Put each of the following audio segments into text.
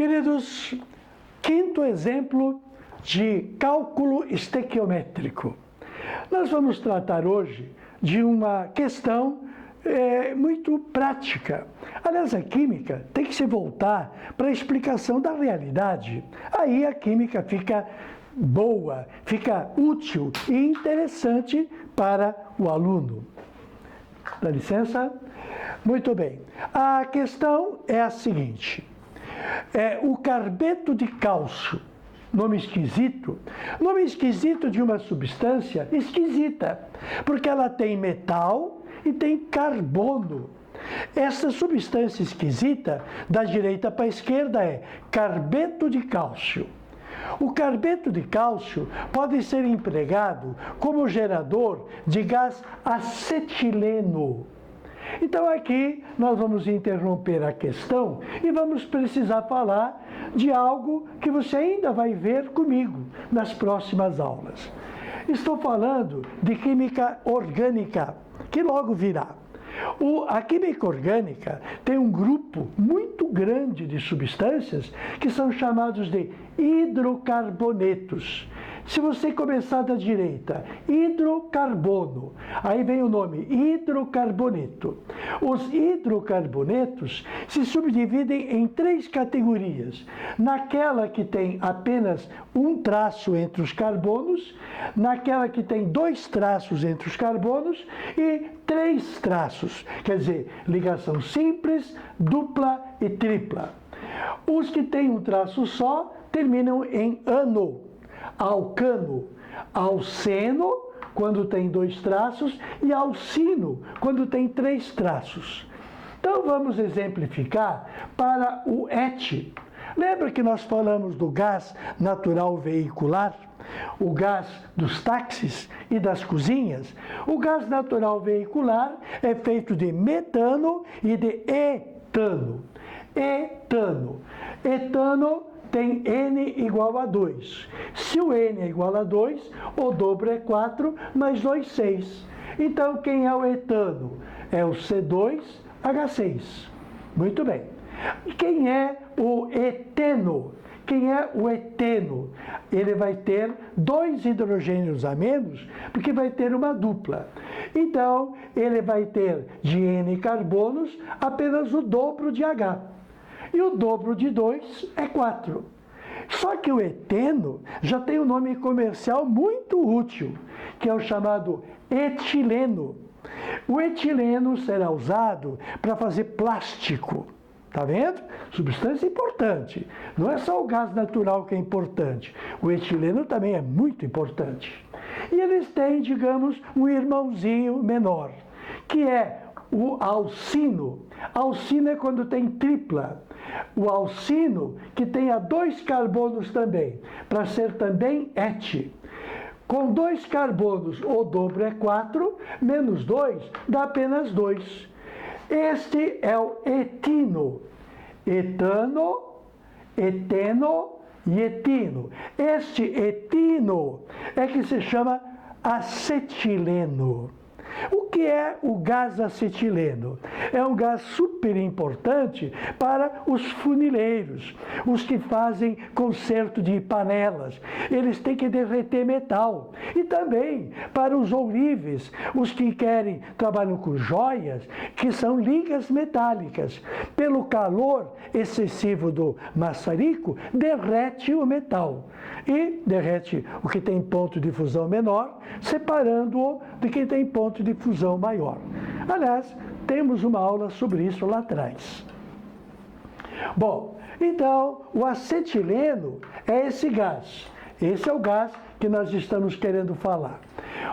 Queridos, quinto exemplo de cálculo estequiométrico. Nós vamos tratar hoje de uma questão muito prática. Aliás, a química tem que se voltar para a explicação da realidade. Aí a química fica boa, fica útil e interessante para o aluno. Dá licença? Muito bem. A questão é a seguinte. O carbeto de cálcio, nome esquisito de uma substância esquisita, porque ela tem metal e tem carbono. Essa substância esquisita, da direita para a esquerda, é carbeto de cálcio. O carbeto de cálcio pode ser empregado como gerador de gás acetileno. Então aqui nós vamos interromper a questão e vamos precisar falar de algo que você ainda vai ver comigo nas próximas aulas. Estou falando de química orgânica, que logo virá. A química orgânica tem um grupo muito grande de substâncias que são chamados de hidrocarbonetos. Se você começar da direita, hidrocarbono, aí vem o nome hidrocarboneto. Os hidrocarbonetos se subdividem em três categorias. Naquela que tem apenas um traço entre os carbonos, naquela que tem dois traços entre os carbonos e três traços, quer dizer, ligação simples, dupla e tripla. Os que têm um traço só terminam em ano. Alcano, alceno, quando tem dois traços, e alcino, quando tem três traços. Então, vamos exemplificar para o ET. Lembra que nós falamos do gás natural veicular? O gás dos táxis e das cozinhas? O gás natural veicular é feito de metano e de etano. Etano tem N igual a 2. Se o N é igual a 2, o dobro é 4, mais 2, 6. Então, quem é o etano? É o C2H6. Muito bem. Quem é o eteno? Quem é o eteno? Ele vai ter 2 hidrogênios a menos, porque vai ter uma dupla. Então, ele vai ter de N carbonos apenas o dobro de H. E o dobro de 2 é 4. Só que o eteno já tem um nome comercial muito útil, que é o chamado etileno. O etileno será usado para fazer plástico. Tá vendo? Substância importante. Não é só o gás natural que é importante. O etileno também é muito importante. E eles têm, digamos, um irmãozinho menor, que é o alcino. Alcino é quando tem tripla. O alcino, que tenha 2 carbonos também, para ser também et. Com 2 carbonos, o dobro é 4, menos 2 dá apenas 2. Este é o etino. Etano, eteno e etino. Este etino é que se chama acetileno. O que é o gás acetileno? É um gás super importante para os funileiros, os que fazem conserto de panelas. Eles têm que derreter metal. E também para os ourives, os que trabalham com joias, que são ligas metálicas. Pelo calor excessivo do maçarico, derrete o metal. E derrete o que tem ponto de fusão menor, separando-o de quem tem ponto de fusão maior. Aliás, temos uma aula sobre isso lá atrás. Bom, então, o acetileno é esse gás. Esse é o gás que nós estamos querendo falar.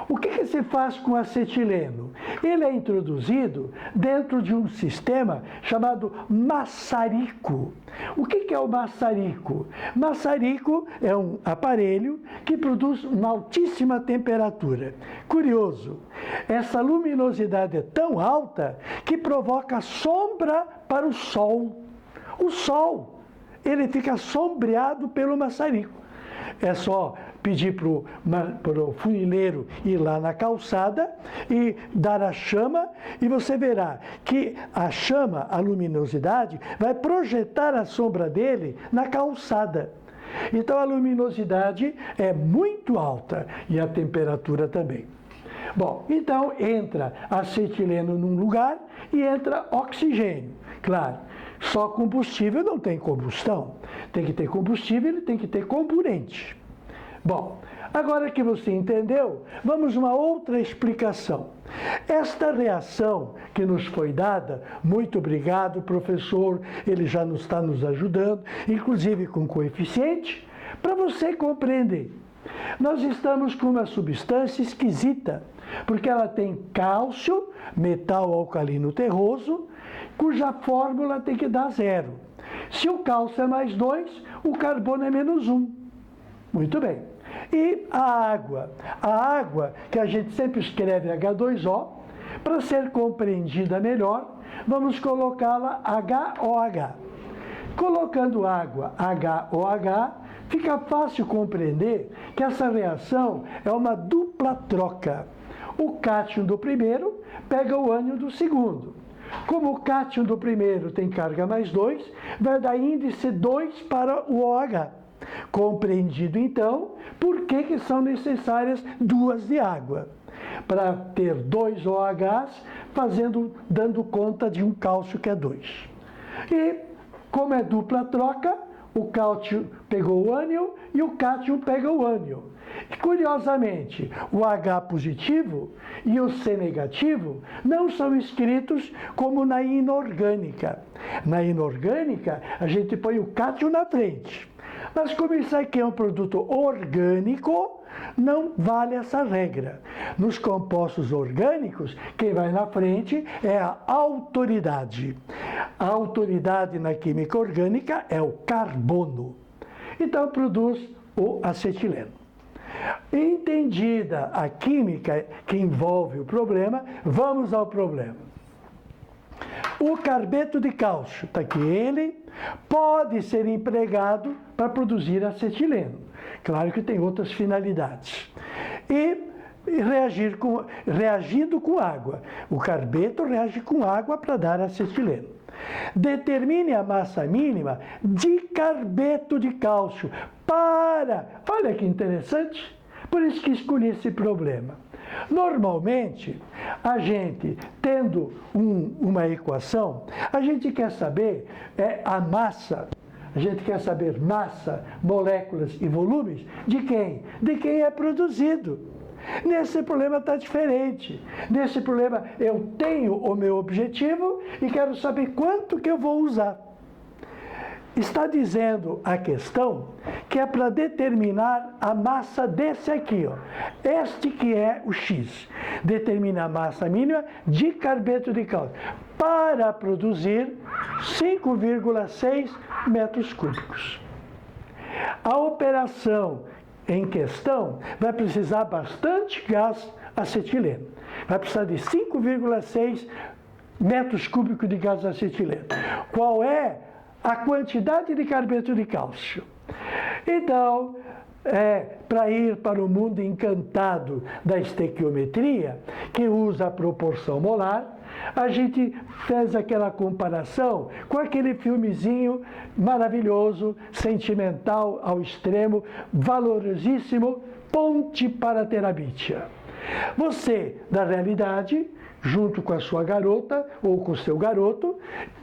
O que se faz com acetileno? Ele é introduzido dentro de um sistema chamado maçarico. O que é o maçarico? Maçarico é um aparelho que produz uma altíssima temperatura. Curioso, essa luminosidade é tão alta que provoca sombra para o Sol. O Sol, ele fica sombreado pelo maçarico. é só pedir para o funileiro ir lá na calçada e dar a chama, e você verá que a chama, a luminosidade, vai projetar a sombra dele na calçada. Então a luminosidade é muito alta e a temperatura também. Bom, então entra acetileno num lugar e entra oxigênio. Claro, só combustível não tem combustão. Tem que ter combustível e tem que ter comburente. Bom, agora que você entendeu, vamos a uma outra explicação. Esta reação que nos foi dada, muito obrigado, professor, ele já está nos ajudando, inclusive com coeficiente, para você compreender. Nós estamos com uma substância esquisita, porque ela tem cálcio, metal alcalino terroso, cuja fórmula tem que dar 0. Se o cálcio é mais 2, o carbono é menos 1. Muito bem. E a água que a gente sempre escreve H2O, para ser compreendida melhor, vamos colocá-la HOH. Colocando água HOH, fica fácil compreender que essa reação é uma dupla troca. O cátion do primeiro pega o ânion do segundo. Como o cátion do primeiro tem carga mais 2, vai dar índice 2 para o OH. Compreendido, então, por que são necessárias 2 de água? Para ter 2 OHs, dando conta de um cálcio que é 2. E, como é dupla troca, o cálcio pegou o ânion e o cátion pega o ânion. E, curiosamente, o H positivo e o C negativo não são escritos como na inorgânica. Na inorgânica, a gente põe o cátion na frente. Mas como isso aqui é um produto orgânico, não vale essa regra. Nos compostos orgânicos, quem vai na frente é a autoridade. A autoridade na química orgânica é o carbono. Então produz o acetileno. Entendida a química que envolve o problema, vamos ao problema. O carbeto de cálcio, está aqui ele, pode ser empregado para produzir acetileno. Claro que tem outras finalidades. E reagindo com água. O carbeto reage com água para dar acetileno. Determine a massa mínima de carbeto de cálcio olha que interessante, por isso que escolhi esse problema. Normalmente, a gente, tendo uma equação, a gente quer saber a massa, a gente quer saber massa, moléculas e volumes de quem? De quem é produzido. Nesse problema está diferente. Nesse problema eu tenho o meu objetivo e quero saber quanto que eu vou usar. Está dizendo a questão que é para determinar a massa desse aqui, ó. Este que é o X. Determina a massa mínima de carbeto de cálcio para produzir 5,6 metros cúbicos. A operação em questão vai precisar bastante gás acetileno. Vai precisar de 5,6 metros cúbicos de gás acetileno. Qual é a quantidade de carbeto de cálcio? Então, para ir para o mundo encantado da estequiometria, que usa a proporção molar, a gente fez aquela comparação com aquele filmezinho maravilhoso, sentimental ao extremo, valorosíssimo, Ponte para Terabitia. Você, na realidade, junto com a sua garota ou com o seu garoto,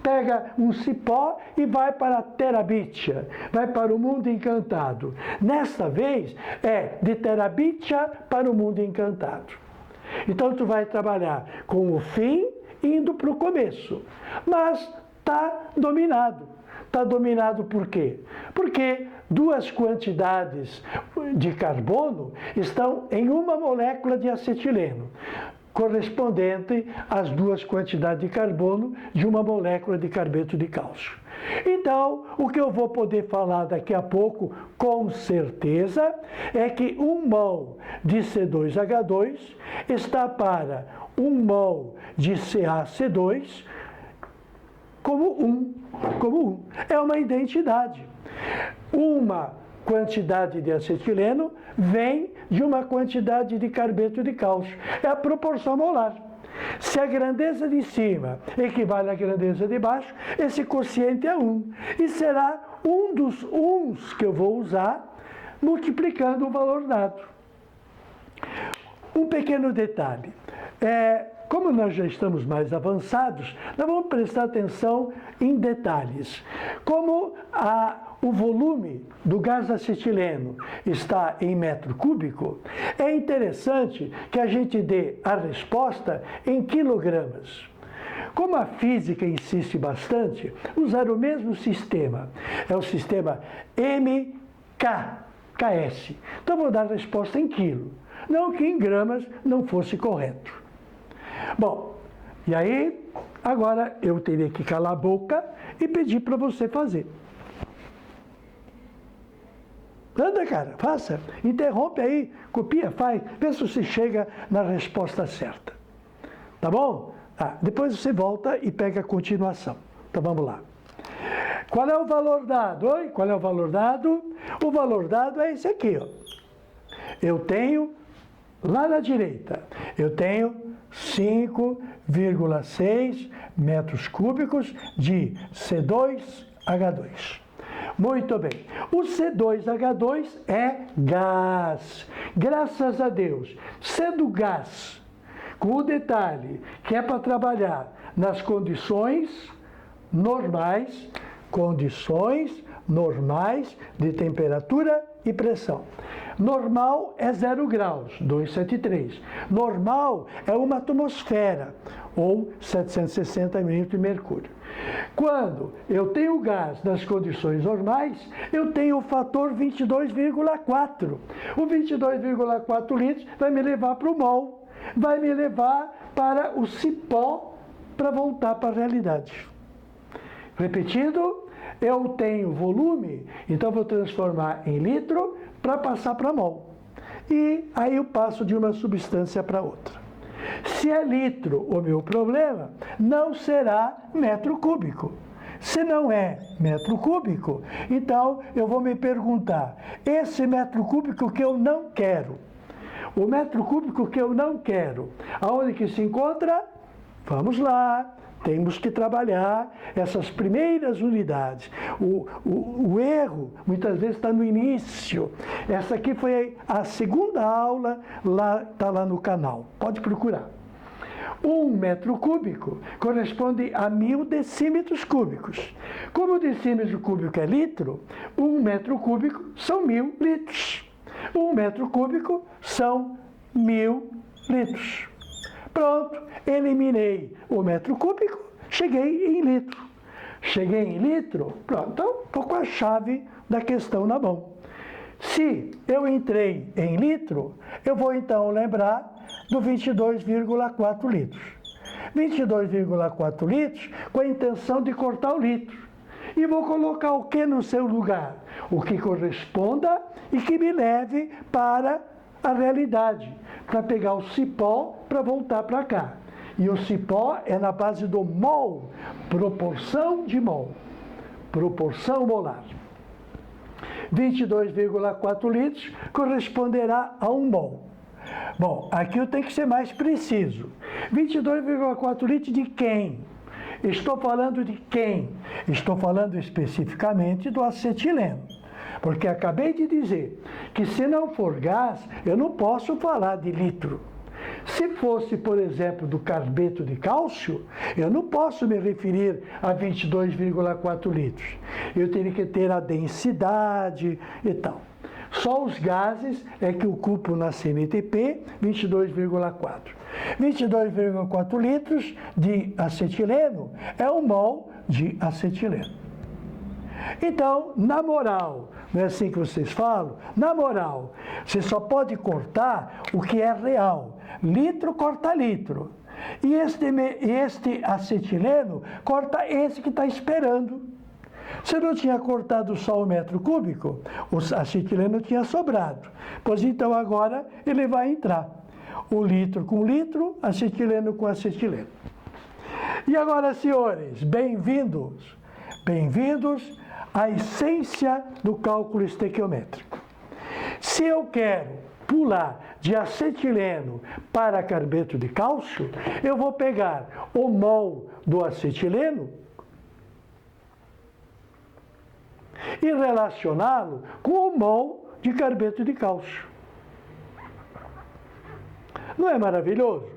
pega um cipó e vai para a Terabitia, vai para o mundo encantado. Nesta vez é de Terabitia para o mundo encantado. Então tu vai trabalhar com o fim indo para o começo, mas está dominado. Está dominado por quê? Porque 2 quantidades de carbono estão em uma molécula de acetileno, correspondente às 2 quantidades de carbono de uma molécula de carbeto de cálcio. Então, o que eu vou poder falar daqui a pouco, com certeza, é que 1 mol de C2H2 está para 1 mol de CaC2 como 1. É uma identidade. Uma quantidade de acetileno vem de uma quantidade de carbeto de cálcio. É a proporção molar. Se a grandeza de cima equivale à grandeza de baixo, esse quociente é 1. E será um dos uns que eu vou usar multiplicando o valor dado. Um pequeno detalhe. Como nós já estamos mais avançados, nós vamos prestar atenção em detalhes. Como o volume do gás acetileno está em metro cúbico, é interessante que a gente dê a resposta em quilogramas. Como a física insiste bastante, usar o mesmo sistema. É o sistema MKS. Então, vou dar a resposta em quilo. Não que em gramas não fosse correto. Bom, e aí, agora eu teria que calar a boca e pedir para você fazer. Anda, cara, faça. Interrompe aí, copia, faz, vê se você chega na resposta certa. Tá bom? Depois você volta e pega a continuação. Então vamos lá. Qual é o valor dado? Oi? Qual é o valor dado? O valor dado é esse aqui, ó. Eu tenho, lá na direita, eu tenho 5,6 metros cúbicos de C2H2. Muito bem. O C2H2 é gás. Graças a Deus. Sendo gás, com o detalhe que é para trabalhar nas condições normais de temperatura e pressão. Normal é 0 graus, 273. Normal é uma atmosfera, ou 760 milímetros de mercúrio. Quando eu tenho gás nas condições normais, eu tenho o fator 22,4. O 22,4 litros vai me levar para o mol, vai me levar para o cipó, para voltar para a realidade. Repetindo, eu tenho volume, então vou transformar em litro para passar para mol. E aí eu passo de uma substância para outra. Se é litro o meu problema, não será metro cúbico. Se não é metro cúbico, então eu vou me perguntar, esse metro cúbico que eu não quero, o metro cúbico que eu não quero, aonde que se encontra? Vamos lá. Temos que trabalhar essas primeiras unidades. O erro, muitas vezes, está no início. Essa aqui foi a segunda aula, está lá no canal. Pode procurar. 1 metro cúbico corresponde a 1000 decímetros cúbicos. Como o decímetro cúbico é litro, 1 metro cúbico são 1000 litros. 1 metro cúbico são 1000 litros. Pronto, eliminei o metro cúbico, cheguei em litro. Cheguei em litro, pronto, então estou com a chave da questão na mão. Se eu entrei em litro, eu vou então lembrar do 22,4 litros. 22,4 litros com a intenção de cortar o litro. E vou colocar o que no seu lugar? O que corresponda e que me leve para a realidade, para pegar o cipó para voltar para cá. E o cipó é na base do mol, proporção de mol, proporção molar. 22,4 litros corresponderá a 1 mol. Bom, aqui eu tenho que ser mais preciso. 22,4 litros de quem? Estou falando de quem? Estou falando especificamente do acetileno. Porque acabei de dizer que se não for gás, eu não posso falar de litro. Se fosse, por exemplo, do carbeto de cálcio, eu não posso me referir a 22,4 litros. Eu teria que ter a densidade e tal. Só os gases é que ocupam na CNTP 22,4. 22,4 litros de acetileno é 1 mol de acetileno. Então, na moral, não é assim que vocês falam? Na moral, você só pode cortar o que é real. Litro corta litro. E este acetileno corta esse que está esperando. Se não tinha cortado só o metro cúbico, o acetileno tinha sobrado. Pois então agora ele vai entrar. O litro com litro, acetileno com acetileno. E agora, senhores, bem-vindos. Bem-vindos a essência do cálculo estequiométrico. Se eu quero pular de acetileno para carbeto de cálcio, eu vou pegar o mol do acetileno e relacioná-lo com o mol de carbeto de cálcio. Não é maravilhoso?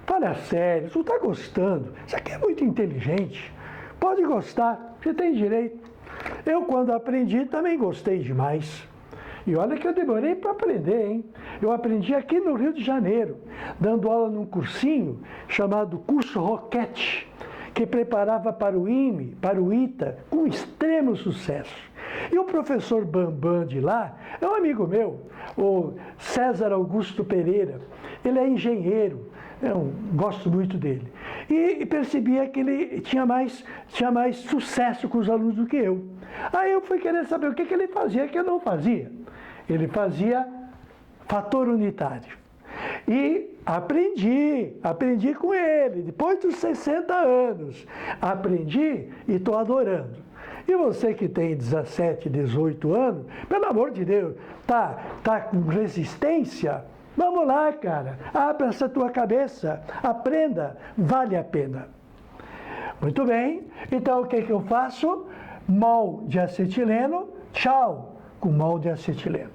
Fala sério, tu está gostando? Isso aqui é muito inteligente. Pode gostar, você tem direito. Eu, quando aprendi, também gostei demais. E olha que eu demorei para aprender, hein? Eu aprendi aqui no Rio de Janeiro, dando aula num cursinho chamado Curso Roquete, que preparava para o IME, para o ITA, com extremo sucesso. E o professor Bambam de lá é um amigo meu, o César Augusto Pereira. Ele é engenheiro, eu gosto muito dele. E percebia que ele tinha mais sucesso com os alunos do que eu. Aí eu fui querer saber o que ele fazia que eu não fazia. Ele fazia fator unitário. E aprendi com ele, depois dos 60 anos. Aprendi e estou adorando. E você que tem 17, 18 anos, pelo amor de Deus, tá com resistência? Vamos lá, cara, abra essa tua cabeça, aprenda, vale a pena. Muito bem, então o que eu faço? Mol de acetileno, tchau, com mol de acetileno.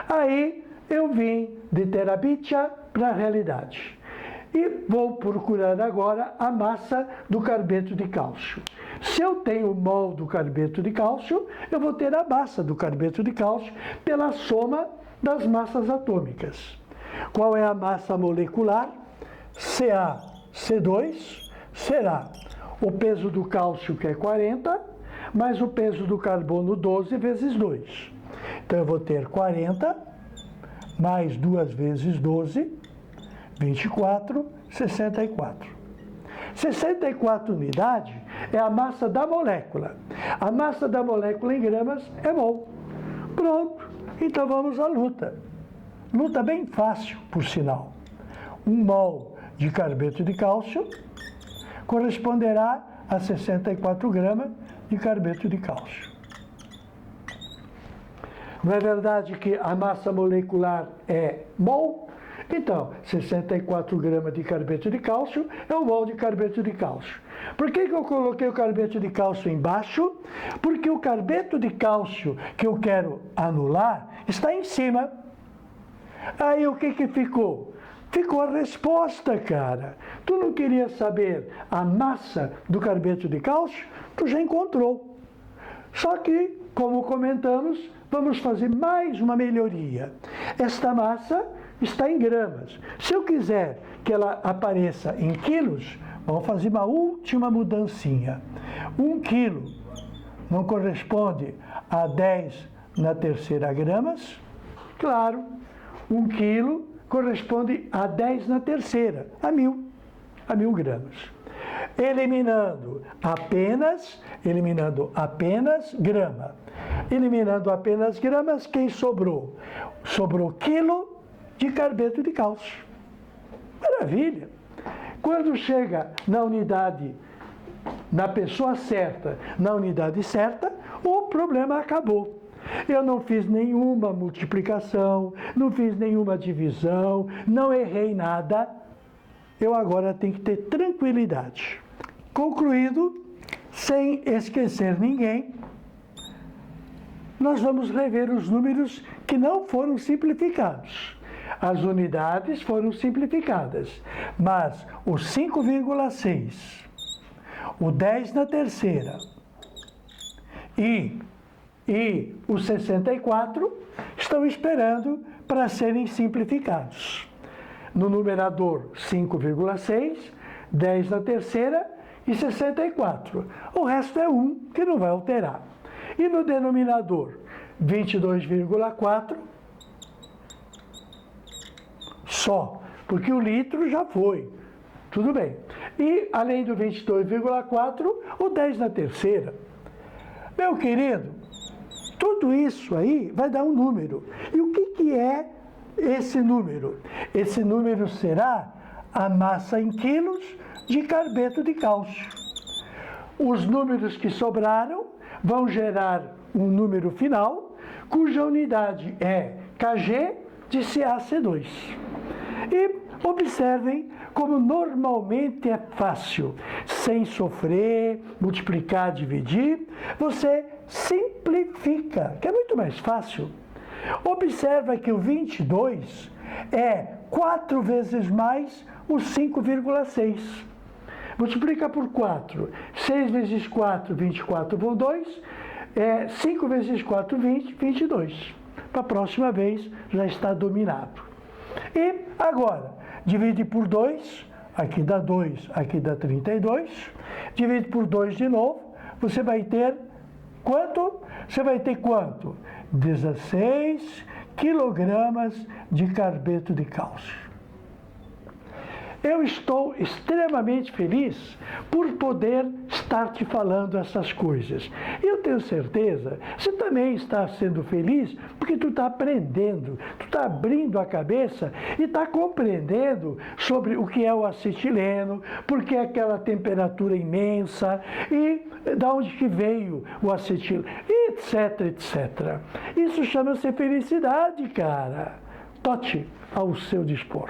Aí eu vim de terabitia para a realidade. E vou procurar agora a massa do carbeto de cálcio. Se eu tenho mol do carbeto de cálcio, eu vou ter a massa do carbeto de cálcio pela soma das massas atômicas. Qual é a massa molecular? CaC2 será o peso do cálcio, que é 40, mais o peso do carbono, 12 vezes 2. Então, eu vou ter 40, mais 2 vezes 12, 24, 64. 64 unidades é a massa da molécula. A massa da molécula em gramas é mol. Pronto, então vamos à luta. Luta bem fácil, por sinal. 1 mol de carbeto de cálcio corresponderá a 64 gramas de carbeto de cálcio. Não é verdade que a massa molecular é mol? Então, 64 gramas de carbeto de cálcio é 1 mol de carbeto de cálcio. Por que eu coloquei o carbeto de cálcio embaixo? Porque o carbeto de cálcio que eu quero anular está em cima. Aí o que ficou? Ficou a resposta, cara. Tu não queria saber a massa do carbeto de cálcio? Tu já encontrou. Só que, como comentamos, vamos fazer mais uma melhoria. Esta massa está em gramas. Se eu quiser que ela apareça em quilos, vamos fazer uma última mudancinha. 1 quilo não corresponde a 10 na terceira gramas? Claro, 1 quilo corresponde a 10 na terceira, a 1000 gramas. Eliminando apenas grama. Eliminando apenas gramas, quem sobrou? Sobrou quilo de carbeto de cálcio. Maravilha! Quando chega na unidade, na pessoa certa, na unidade certa, o problema acabou. Eu não fiz nenhuma multiplicação, não fiz nenhuma divisão, não errei nada. Eu agora tenho que ter tranquilidade. Concluído, sem esquecer ninguém, nós vamos rever os números que não foram simplificados. As unidades foram simplificadas, mas o 5,6, o 10 na terceira e o 64 estão esperando para serem simplificados. No numerador, 5,6, 10 na terceira e 64. O resto é 1, que não vai alterar. E no denominador, 22,4, só, porque o litro já foi. Tudo bem. E, além do 22,4, o 10 na terceira. Meu querido, tudo isso aí vai dar um número. E o que é esse número? Esse número será a massa em quilos de carbeto de cálcio. Os números que sobraram vão gerar um número final, cuja unidade é Kg de CaC2. E observem como normalmente é fácil, sem sofrer, multiplicar, dividir, você simplifica, que é muito mais fácil. Observa que o 22 é 4 vezes mais o 5,6. Multiplica por 4. 6 vezes 4, 24 por 2. 5 vezes 4, 20, 22. Para a próxima vez já está dominado. E agora, divide por 2, aqui dá 2, aqui dá 32. Divide por 2 de novo, você vai ter quanto? Você vai ter quanto? 16 quilogramas de carbeto de cálcio. Eu estou extremamente feliz por poder estar te falando essas coisas. Eu tenho certeza, você também está sendo feliz porque tu está aprendendo, tu está abrindo a cabeça e está compreendendo sobre o que é o acetileno, por que aquela temperatura imensa e de onde que veio o acetileno, etc, etc. Isso chama-se felicidade, cara. Tote ao seu dispor.